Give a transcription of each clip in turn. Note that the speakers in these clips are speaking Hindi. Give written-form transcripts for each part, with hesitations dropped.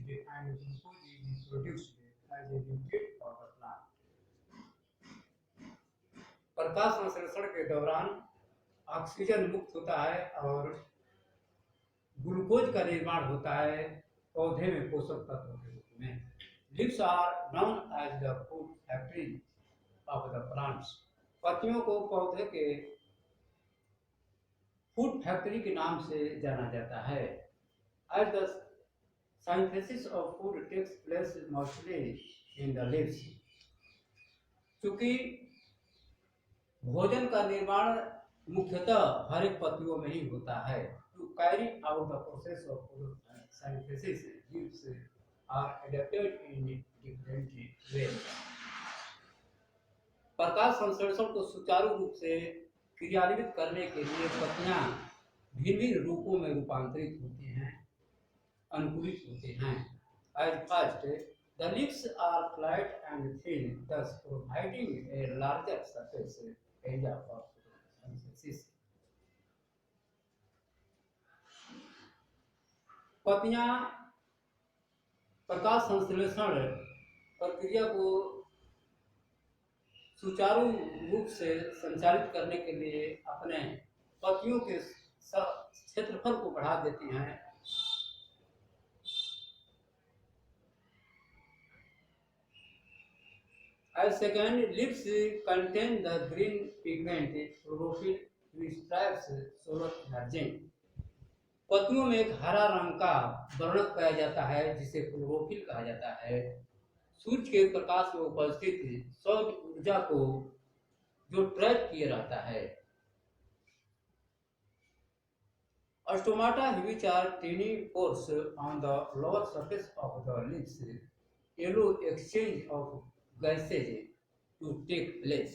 and glucose is produced as a nutrient for the plant. प्रकाश संश्लेषण के दौरान ऑक्सीजन मुक्त होता है और ग्लूकोज का निर्माण होता है पौधे में पोषक तत्वों के रूप में। Leaves are known as the food factory of the plants. पत्तियों को पौधे के फूड फैक्ट्री के नाम से जाना जाता है। As the synthesis of food takes place mostly in the leaves. चूंकि भोजन का निर्माण मुख्यतः हरे पत्तियों में ही होता है। To carry out the process of photosynthesis, leaves are adapted in different ways. प्रकाश संश्लेषण को सुचारू रूप से क्रियान्वित करने के लिए पत्तियां भिन्न रूपों में रूपांतरित होती हैं, अनुकूलित होती हैं। As first, the leaves are flat and thin, thus providing a larger surface area for photosynthesis. पत्तियां प्रकाश संश्लेषण प्रक्रिया को सुचारू रूप से संचालित करने के लिए अपने पत्तियों के क्षेत्रफल को बढ़ा देती हैं। As second, leaves contain the green pigment chlorophyll which drives solar energy. पत्तियों में एक हरा रंग का वर्णक पाया जाता है जिसे क्लोरोफिल कहा जाता है। सूर्य के प्रकाश में उपस्थित सौर ऊर्जा को जो ट्रैप किए रहता है। Stomata which are tiny pores on the lower surface of the leaves allow exchange of gases to take place.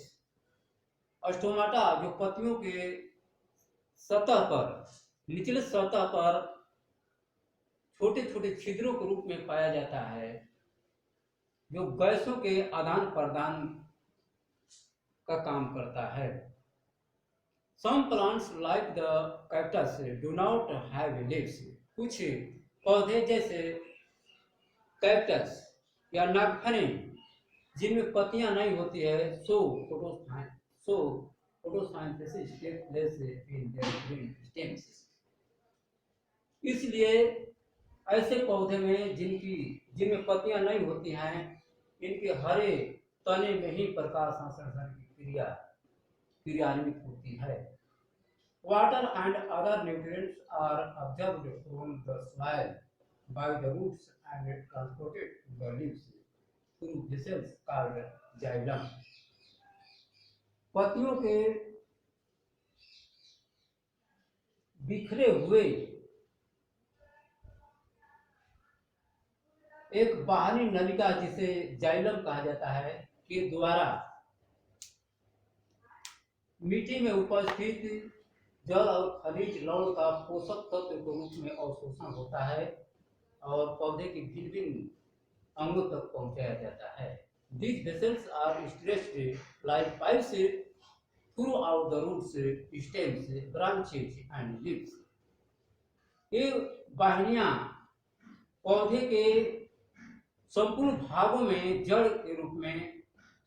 Stomata जो पत्तियों के सतह पर निचले सतह पर छोटे छोटे छिद्रों के रूप में पाया जाता है जो गैसों के आदान प्रदान का काम करता है। Some plants like the cactus do not have leaves. कुछ पौधे जैसे कैक्टस या नागफनी जिनमें पत्तियां नहीं होती है photosynthesis takes place in their green stems. इसलिए ऐसे पौधे में जिनमें पत्तियां नहीं होती हैं इनके हरे तने में ही प्रकाश संश्लेषण की क्रियान्वित होती है। Water and other nutrients are absorbed from the soil by the roots and transported to the leaves through vessels called xylem. पत्तियों के बिखरे हुए एक बाहरी नलिका जिसे जाइलम कहा जाता है के द्वारा मिट्टी में उपस्थित जल और खनिज लवण का पोषक तत्व के रूप में अवशोषण होता है और पौधे के भिन्न अंगों तक पहुंचाया जाता है। These vessels are stretched like pipes throughout the roots, stems, branches and leaves. ये वाहिनियां पौधे के संपूर्ण भागों में जड़ के रूप में,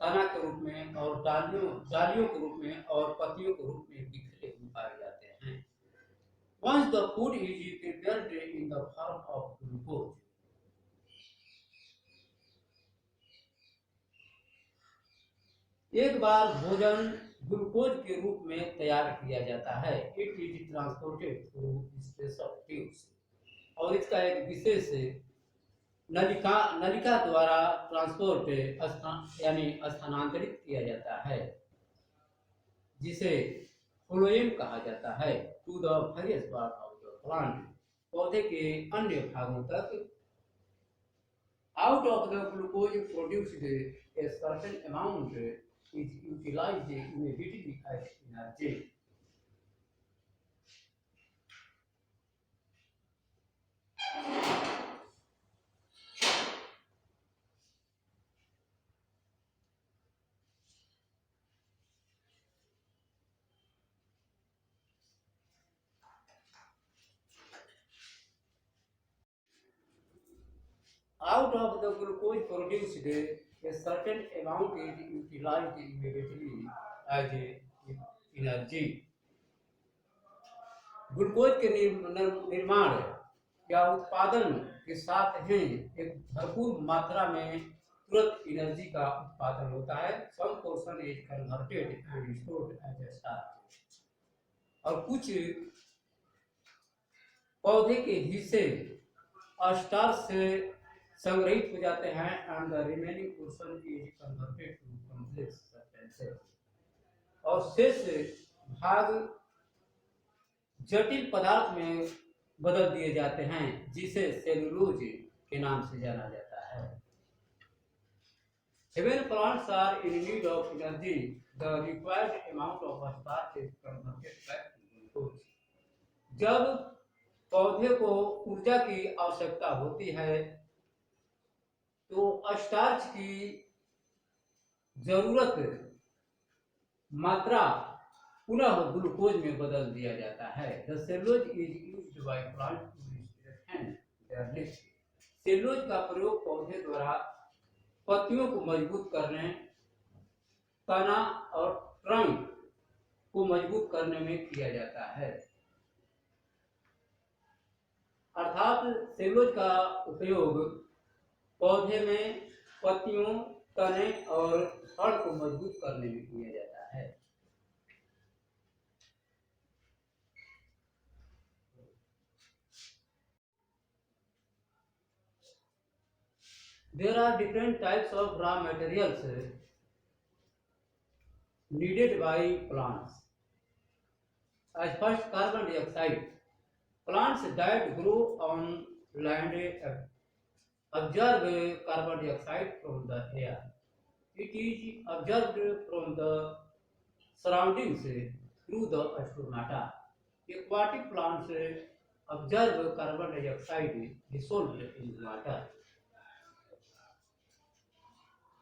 तना के रूप में और डालियों के रूप में और पत्तियों के रूप में बिखरे हुए पाए जाते हैं। Once the food is prepared in the form of glucose, एक बार भोजन ग्लूकोज के रूप में तैयार किया जाता है। It is transported through special tubes और इसका एक विशेष नलिका द्वारा ट्रांसपोर्ट यानी स्थानांतरित किया जाता है जिसे फ्लोएम कहा जाता है to the various part of the plant, पौधे के अन्य भागों तक। Out of the glucose produced a certain amount is utilized immediately as energy. Out of the glucose produced, a certain amount is utilized immediately as a energy. Glucose के निर्माण या उत्पादन के साथ ही एक भरपूर मात्रा में तुरंत एनर्जी का उत्पादन होता है. Some portion is converted and stored as a starch. और कुछ पौधे के हिस्से स्टार्च से संग्रहित हो जाते हैं and the remaining portion is converted to complex substances. और शेष भाग जटिल पदार्थ में बदल दिए जाते हैं जिसे सेलुलोज के नाम से जाना जाता है. When plants are in need of energy, the required amount of starch is converted back to glucose. जब पौधे को ऊर्जा की आवश्यकता होती है तो स्टार्च की जरूरत मात्रा पुनः ग्लूकोज में बदल दिया जाता है. The cellulose is used by plant to strengthen their leaves. Cellulose का प्रयोग पौधे द्वारा पत्तियों को मजबूत करने, तना और ट्रंक को मजबूत करने में किया जाता है. अर्थात सेलुलोज का उपयोग पौधे में पत्तियों, तने और फल को मजबूत करने में किया जाता है. There are different types of raw materials needed by plants. As first, carbon dioxide. Plants that grow on land absorb carbon dioxide from the air. It is absorbed from the surroundings through the stomata. Aquatic plants absorb carbon dioxide dissolved in water.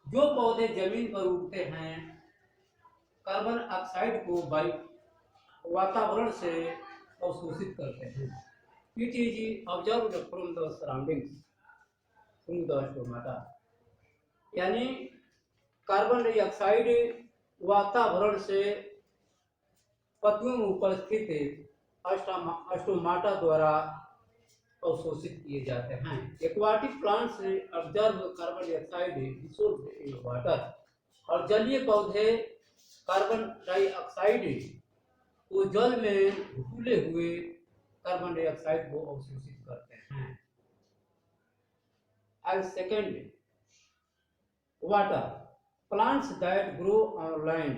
जो पौधे जमीन पर उगते हैं कार्बन ऑक्साइड को वातावरण से अवशोषित करते हैं. It is observed from the surroundings through the stomata. यानी कार्बन डाइऑक्साइड वातावरण से पत्तियों में उपस्थित स्टोमाटा द्वारा अवशोषित किए जाते हैं. Aquatic plants observe carbon dioxide dissolved in water. और जलीय पौधे कार्बन डाइऑक्साइड को जल में घुले हुए कार्बन डाइऑक्साइड को अवशोषित करते हैं. And second, water. Plants that grow on land